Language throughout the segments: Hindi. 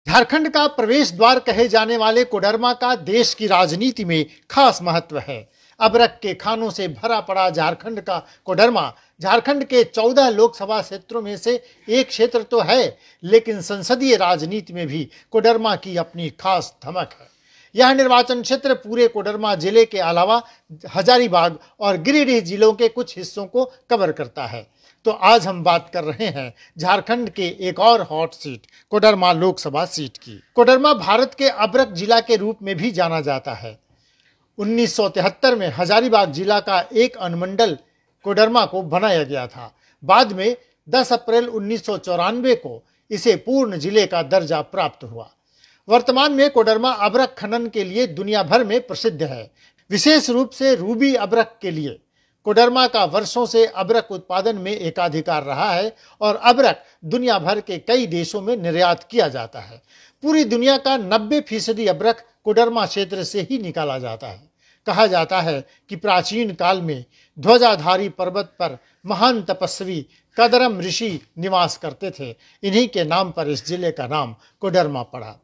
झारखंड का प्रवेश द्वार कहे जाने वाले कोडरमा का देश की राजनीति में खास महत्व है। अबरख के खानों से भरा पड़ा झारखंड का कोडरमा झारखंड के 14 लोकसभा क्षेत्रों में से एक क्षेत्र तो है, लेकिन संसदीय राजनीति में भी कोडरमा की अपनी खास धमक है। यह निर्वाचन क्षेत्र पूरे कोडरमा जिले के अलावा हजारीबाग और गिरिडीह जिलों के कुछ हिस्सों को कवर करता है। तो आज हम बात कर रहे हैं झारखंड के एक और hot seat Koderma Lok Sabha seat की। कोडरमा भारत के अबरख जिला के रूप में भी जाना जाता है। 1973 में हजारीबाग जिला का एक अनुमंडल कोडरमा को बनाया गया था। बाद में 10 अप्रैल 1994 को इसे पूर्ण जिले का दर्जा प्राप्त हुआ। वर्तमान में कोडरमा अबरख खनन के लिए दुनिया भर में प्रसिद्ध है, विशेष रूप से रूबी अबरख के लिए। कोडरमा का वर्षों से अबरख उत्पादन में एकाधिकार रहा है और अबरख दुनिया भर के कई देशों में निर्यात किया जाता है। पूरी दुनिया का 90% अबरख कोडरमा क्षेत्र से ही निकाला जाता है। कहा जाता है कि प्राचीन काल में ध्वजाधारी पर्वत पर महान तपस्वी कदरम ऋषि निवास करते थे। इन्हीं के नाम पर इस जिले का नाम कोडरमा पड़ा।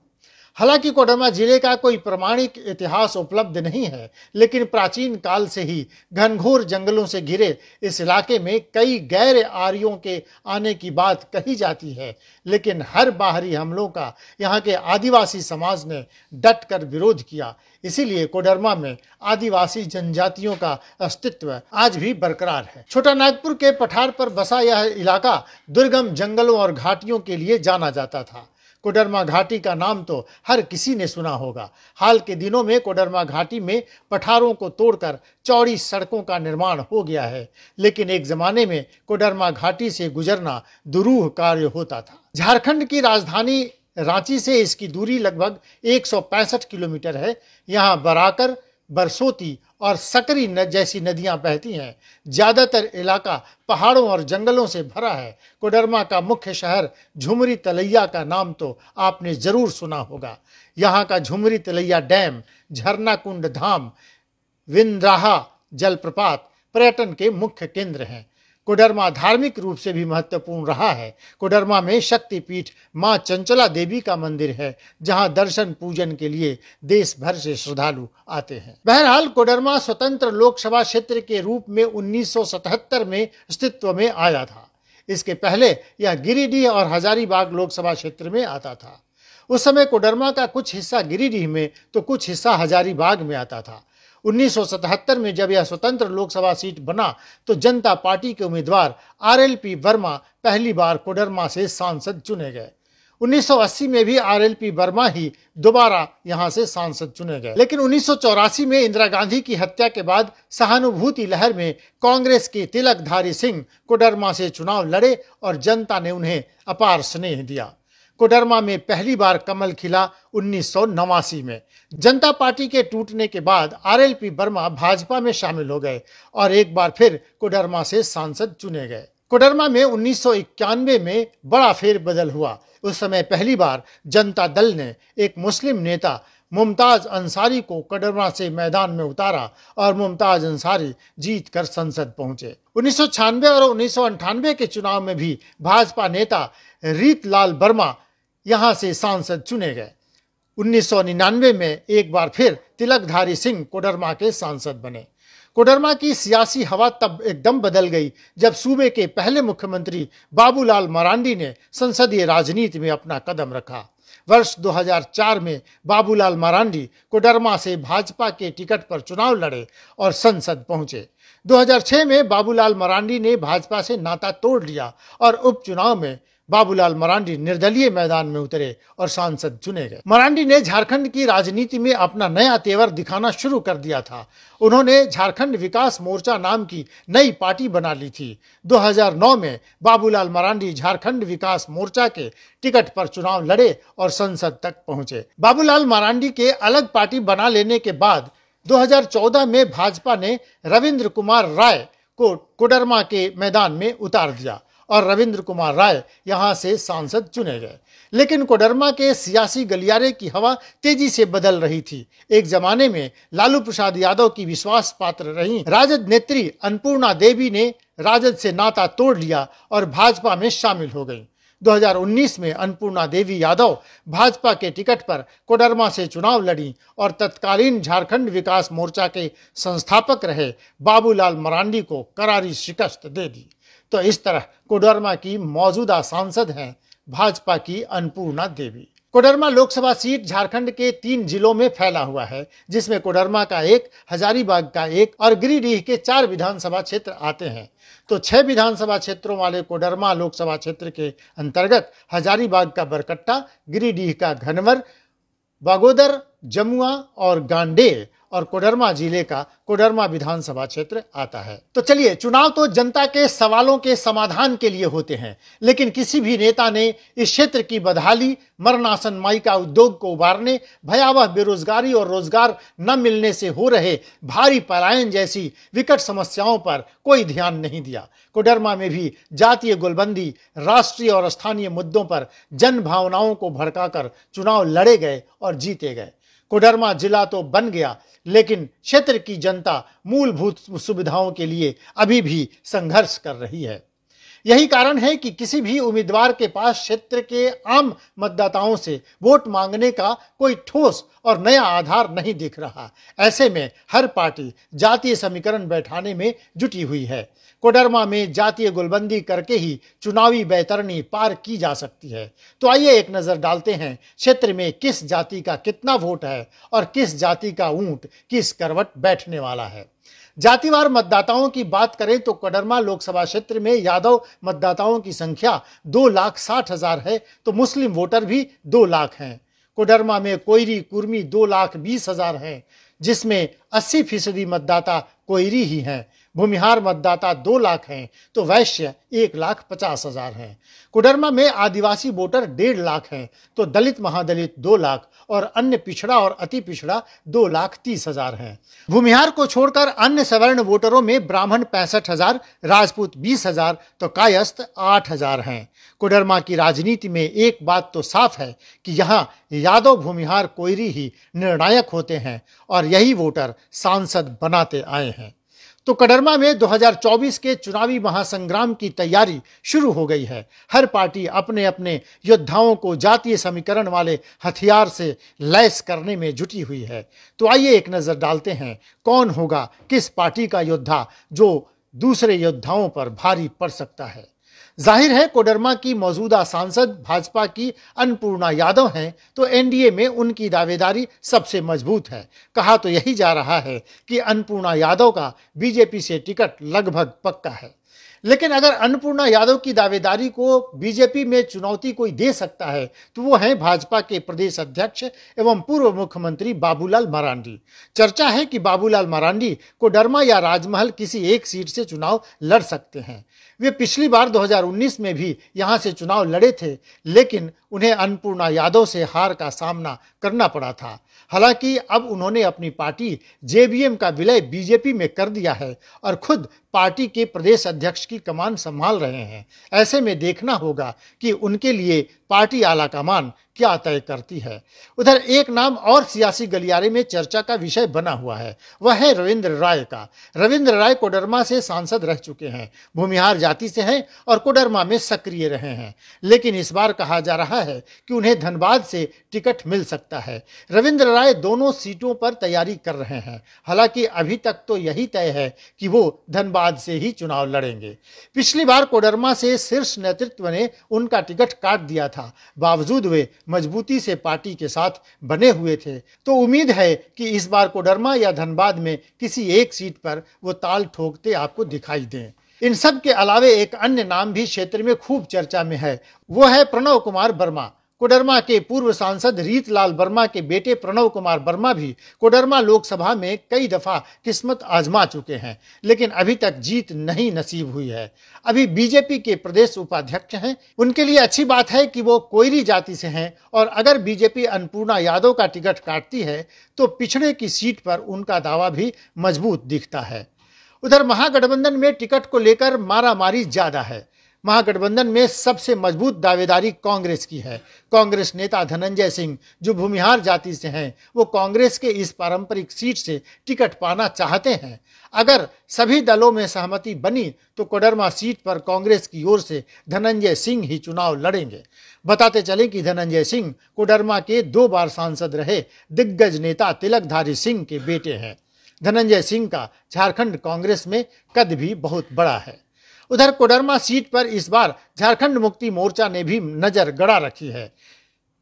हालांकि कोडरमा जिले का कोई प्रमाणिक इतिहास उपलब्ध नहीं है, लेकिन प्राचीन काल से ही घनघोर जंगलों से घिरे इस इलाके में कई गैर आर्यों के आने की बात कही जाती है। लेकिन हर बाहरी हमलों का यहाँ के आदिवासी समाज ने डट कर विरोध किया। इसीलिए कोडरमा में आदिवासी जनजातियों का अस्तित्व आज भी बरकरार है। छोटा नागपुर के पठार पर बसा यह इलाका दुर्गम जंगलों और घाटियों के लिए जाना जाता था। कोडरमा घाटी का नाम तो हर किसी ने सुना होगा। हाल के दिनों में कोडरमा घाटी में पठारों को तोड़कर चौड़ी सड़कों का निर्माण हो गया है, लेकिन एक जमाने में कोडरमा घाटी से गुजरना दुरूह कार्य होता था। झारखंड की राजधानी रांची से इसकी दूरी लगभग 165 किलोमीटर है। यहाँ बराकर, बरसोती और सकरी जैसी नदियां बहती हैं। ज्यादातर इलाका पहाड़ों और जंगलों से भरा है। कोडरमा का मुख्य शहर झुमरी तलैया का नाम तो आपने जरूर सुना होगा। यहाँ का झुमरी तलैया डैम, झरना कुंड धाम, विंद्राहा जलप्रपात पर्यटन के मुख्य केंद्र हैं। कोडरमा धार्मिक रूप से भी महत्वपूर्ण रहा है। कोडरमा में शक्तिपीठ मां चंचला देवी का मंदिर है, जहां दर्शन पूजन के लिए देश भर से श्रद्धालु आते हैं। बहरहाल कोडरमा स्वतंत्र लोकसभा क्षेत्र के रूप में 1977 में अस्तित्व में आया था। इसके पहले यह गिरिडीह और हजारीबाग लोकसभा क्षेत्र में आता था। उस समय कोडरमा का कुछ हिस्सा गिरिडीह में तो कुछ हिस्सा हजारीबाग में आता था। 1977 में जब यह स्वतंत्र लोकसभा सीट बना तो जनता पार्टी के उम्मीदवार RLP वर्मा पहली बार कोडरमा से सांसद चुने गए। 1980 में भी RLP वर्मा ही दोबारा यहां से सांसद चुने गए, लेकिन 1984 में इंदिरा गांधी की हत्या के बाद सहानुभूति लहर में कांग्रेस के तिलकधारी सिंह कोडरमा से चुनाव लड़े और जनता ने उन्हें अपार स्नेह दिया। कोडरमा में पहली बार कमल खिला 1989 में। जनता पार्टी के टूटने के बाद RLP वर्मा भाजपा में शामिल हो गए और एक बार फिर कोडरमा से सांसद चुने गए। कोडरमा में 1991 में बड़ा फेरबदल हुआ। उस समय पहली बार जनता दल ने एक मुस्लिम नेता मुमताज अंसारी को कोडरमा से मैदान में उतारा और मुमताज अंसारी जीत कर संसद पहुंचे। 1996 और 1998 के चुनाव में भी भाजपा नेता रीतलाल वर्मा यहां से सांसद चुने गए। 1999 में एक बार फिर तिलकधारी सिंह कोडरमा के सांसद बने। कोडरमा की सियासी हवा तब एकदम बदल गई जब सूबे के पहले मुख्यमंत्री बाबूलाल मरांडी ने संसदीय राजनीति में अपना कदम रखा। वर्ष 2004 में बाबूलाल मरांडी कोडरमा से भाजपा के टिकट पर चुनाव लड़े और संसद पहुंचे। 2006 में बाबूलाल मरांडी ने भाजपा से नाता तोड़ लिया और उपचुनाव में बाबूलाल मरांडी निर्दलीय मैदान में उतरे और सांसद चुने गए। मरांडी ने झारखंड की राजनीति में अपना नया तेवर दिखाना शुरू कर दिया था। उन्होंने झारखंड विकास मोर्चा नाम की नई पार्टी बना ली थी। 2009 में बाबूलाल मरांडी झारखंड विकास मोर्चा के टिकट पर चुनाव लड़े और संसद तक पहुंचे। बाबूलाल मरांडी के अलग पार्टी बना लेने के बाद 2014 में भाजपा ने रविंद्र कुमार राय को कोडरमा के मैदान में उतार दिया और रविंद्र कुमार राय यहां से सांसद चुने गए। लेकिन कोडरमा के सियासी गलियारे की हवा तेजी से बदल रही थी। एक जमाने में लालू प्रसाद यादव की विश्वास पात्र रही राजद नेत्री अन्नपूर्णा देवी ने राजद से नाता तोड़ लिया और भाजपा में शामिल हो गई। 2019 में अन्नपूर्णा देवी यादव भाजपा के टिकट पर कोडरमा से चुनाव लड़ी और तत्कालीन झारखंड विकास मोर्चा के संस्थापक रहे बाबूलाल मरांडी को करारी शिकस्त दे दी। तो इस तरह कोडरमा की मौजूदा सांसद हैं भाजपा की अन्नपूर्णा देवी। कोडरमा लोकसभा सीट झारखंड के 3 जिलों में फैला हुआ है, जिसमें कोडरमा का एक, हजारीबाग का एक और गिरिडीह के 4 विधानसभा क्षेत्र आते हैं। तो 6 विधानसभा क्षेत्रों वाले कोडरमा लोकसभा क्षेत्र के अंतर्गत हजारीबाग का बरकट्टा, गिरिडीह का घनवर, बागोदर, जमुआ और गांडेय और कोडरमा जिले का कोडरमा विधानसभा क्षेत्र आता है। तो चलिए, चुनाव तो जनता के सवालों के समाधान के लिए होते हैं, लेकिन किसी भी नेता ने इस क्षेत्र की बदहाली, मरणासन माइका उद्योग को उबारने, भयावह बेरोजगारी और रोजगार न मिलने से हो रहे भारी पलायन जैसी विकट समस्याओं पर कोई ध्यान नहीं दिया। कोडरमा में भी जातीय गोलबंदी, राष्ट्रीय और स्थानीय मुद्दों पर जन भावनाओं को भड़काकर चुनाव लड़े गए और जीते गए। कोडरमा जिला तो बन गया, लेकिन क्षेत्र की जनता मूलभूत सुविधाओं के लिए अभी भी संघर्ष कर रही है। यही कारण है कि किसी भी उम्मीदवार के पास क्षेत्र के आम मतदाताओं से वोट मांगने का कोई ठोस और नया आधार नहीं दिख रहा। ऐसे में हर पार्टी जातीय समीकरण बैठाने में जुटी हुई है। कोडरमा में जातीय गोलबंदी करके ही चुनावी बैतरणी पार की जा सकती है। तो आइए एक नजर डालते हैं क्षेत्र में किस जाति का कितना वोट है और किस जाति का ऊंट किस करवट बैठने वाला है। जातिवार मतदाताओं की बात करें तो कोडरमा लोकसभा क्षेत्र में यादव मतदाताओं की संख्या 2,60,000 है, तो मुस्लिम वोटर भी 2 लाख हैं। कोडरमा में कोयरी कुर्मी 2,20,000 हैं, जिसमें 80% मतदाता कोयरी ही हैं। भूमिहार मतदाता 2 लाख हैं, तो वैश्य 1,50,000 हैं। कोडरमा में आदिवासी वोटर 1.5 लाख हैं, तो दलित महादलित 2 लाख और अन्य पिछड़ा और अति पिछड़ा 2,30,000 हैं। भूमिहार को छोड़कर अन्य सवर्ण वोटरों में ब्राह्मण 65,000, राजपूत 20,000 तो कायस्थ 8,000 हैं। कोडरमा की राजनीति में एक बात तो साफ है कि यहाँ यादव भूमिहार कोयरी ही निर्णायक होते हैं और यही वोटर सांसद बनाते आए हैं। तो कोडरमा में 2024 के चुनावी महासंग्राम की तैयारी शुरू हो गई है। हर पार्टी अपने अपने योद्धाओं को जातीय समीकरण वाले हथियार से लैस करने में जुटी हुई है। तो आइए एक नजर डालते हैं कौन होगा किस पार्टी का योद्धा जो दूसरे योद्धाओं पर भारी पड़ सकता है। जाहिर है कोडरमा की मौजूदा सांसद भाजपा की अन्नपूर्णा यादव हैं, तो एनडीए में उनकी दावेदारी सबसे मजबूत है। कहा तो यही जा रहा है कि अन्नपूर्णा यादव का बीजेपी से टिकट लगभग पक्का है। लेकिन अगर अन्नपूर्णा यादव की दावेदारी को बीजेपी में चुनौती कोई दे सकता है तो वो है भाजपा के प्रदेश अध्यक्ष एवं पूर्व मुख्यमंत्री बाबूलाल मरांडी। चर्चा है कि बाबूलाल मरांडी कोडरमा या राजमहल किसी एक सीट से चुनाव लड़ सकते हैं। वे पिछली बार 2019 में भी यहां से चुनाव लड़े थे, लेकिन उन्हें अन्नपूर्णा यादव से हार का सामना करना पड़ा था। हालांकि अब उन्होंने अपनी पार्टी जेबीएम का विलय बीजेपी में कर दिया है और खुद पार्टी के प्रदेश अध्यक्ष की कमान संभाल रहे हैं। ऐसे में देखना होगा कि उनके लिए पार्टी आला कमान क्या तय करती है। उधर एक नाम और सियासी गलियारे में चर्चा का विषय बना हुआ है, वह है रविंद्र राय का। रविंद्र राय कोडरमा से सांसद रह चुके हैं, भूमिहार जाति से हैं और कोडरमा में सक्रिय रहे हैं। लेकिन इस बार कहा जा रहा है कि उन्हें धनबाद से टिकट मिल सकता है। रविंद्र राय दोनों सीटों पर तैयारी कर रहे हैं। हालांकि अभी तक तो यही तय है कि वो धनबाद से ही चुनाव लड़ेंगे। पिछली बार कोडरमा से शीर्ष नेतृत्व ने उनका टिकट काट दिया था, बावजूद वे मजबूती से पार्टी के साथ बने हुए थे। तो उम्मीद है कि इस बार कोडरमा या धनबाद में किसी एक सीट पर वो ताल ठोकते आपको दिखाई दें। इन सब के अलावे एक अन्य नाम भी क्षेत्र में खूब चर्चा में है, वो है प्रणव कुमार वर्मा। कोडरमा के पूर्व सांसद रीतलाल वर्मा के बेटे प्रणव कुमार वर्मा भी कोडरमा लोकसभा में कई दफा किस्मत आजमा चुके हैं, लेकिन अभी तक जीत नहीं नसीब हुई है। अभी बीजेपी के प्रदेश उपाध्यक्ष हैं। उनके लिए अच्छी बात है कि वो कोयरी जाति से हैं और अगर बीजेपी अन्नपूर्णा यादव का टिकट काटती है तो पिछड़े की सीट पर उनका दावा भी मजबूत दिखता है। उधर महागठबंधन में टिकट को लेकर मारामारी ज्यादा है। महागठबंधन में सबसे मजबूत दावेदारी कांग्रेस की है। कांग्रेस नेता धनंजय सिंह, जो भूमिहार जाति से हैं, वो कांग्रेस के इस पारंपरिक सीट से टिकट पाना चाहते हैं। अगर सभी दलों में सहमति बनी तो कोडरमा सीट पर कांग्रेस की ओर से धनंजय सिंह ही चुनाव लड़ेंगे। बताते चले कि धनंजय सिंह कोडरमा के 2 बार सांसद रहे दिग्गज नेता तिलकधारी सिंह के बेटे हैं। धनंजय सिंह का झारखंड कांग्रेस में कद भी बहुत बड़ा है। उधर कोडरमा सीट पर इस बार झारखंड मुक्ति मोर्चा ने भी नजर गड़ा रखी है।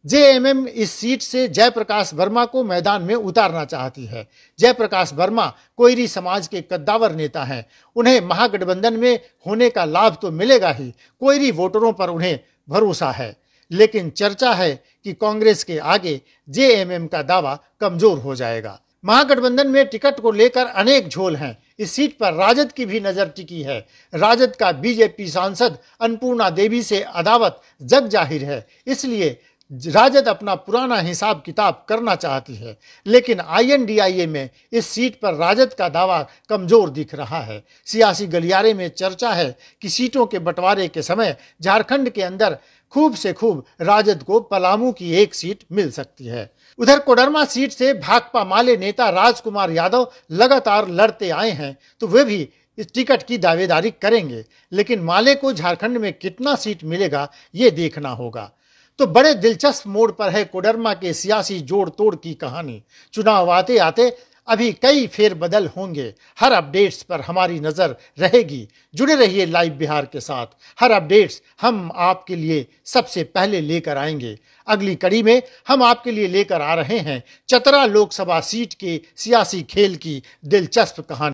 जेएमएम इस सीट से जयप्रकाश वर्मा को मैदान में उतारना चाहती है। जयप्रकाश वर्मा कोयरी समाज के कद्दावर नेता हैं। उन्हें महागठबंधन में होने का लाभ तो मिलेगा ही, कोयरी वोटरों पर उन्हें भरोसा है। लेकिन चर्चा है कि कांग्रेस के आगे जेएमएम का दावा कमजोर हो जाएगा। महागठबंधन में टिकट को लेकर अनेक झोल हैं। इस सीट पर राजद की भी नजर टिकी है। राजद का बीजेपी सांसद अन्नपूर्णा देवी से अदावत जग जाहिर है, इसलिए राजद अपना पुराना हिसाब किताब करना चाहती है। लेकिन आईएनडीआईए में इस सीट पर राजद का दावा कमजोर दिख रहा है। सियासी गलियारे में चर्चा है कि सीटों के बंटवारे के समय झारखंड के अंदर खूब से खूब राजद को पलामू की एक सीट मिल सकती है। उधर कोडरमा सीट से भाकपा माले नेता राजकुमार यादव लगातार लड़ते आए हैं, तो वे भी इस टिकट की दावेदारी करेंगे। लेकिन माले को झारखंड में कितना सीट मिलेगा ये देखना होगा। तो बड़े दिलचस्प मोड़ पर है कोडरमा के सियासी जोड़ तोड़ की कहानी। चुनाव आते आते अभी कई फेरबदल होंगे। हर अपडेट्स पर हमारी नजर रहेगी। जुड़े रहिए लाइव बिहार के साथ। हर अपडेट्स हम आपके लिए सबसे पहले लेकर आएंगे। अगली कड़ी में हम आपके लिए लेकर आ रहे हैं चतरा लोकसभा सीट के सियासी खेल की दिलचस्प कहानी।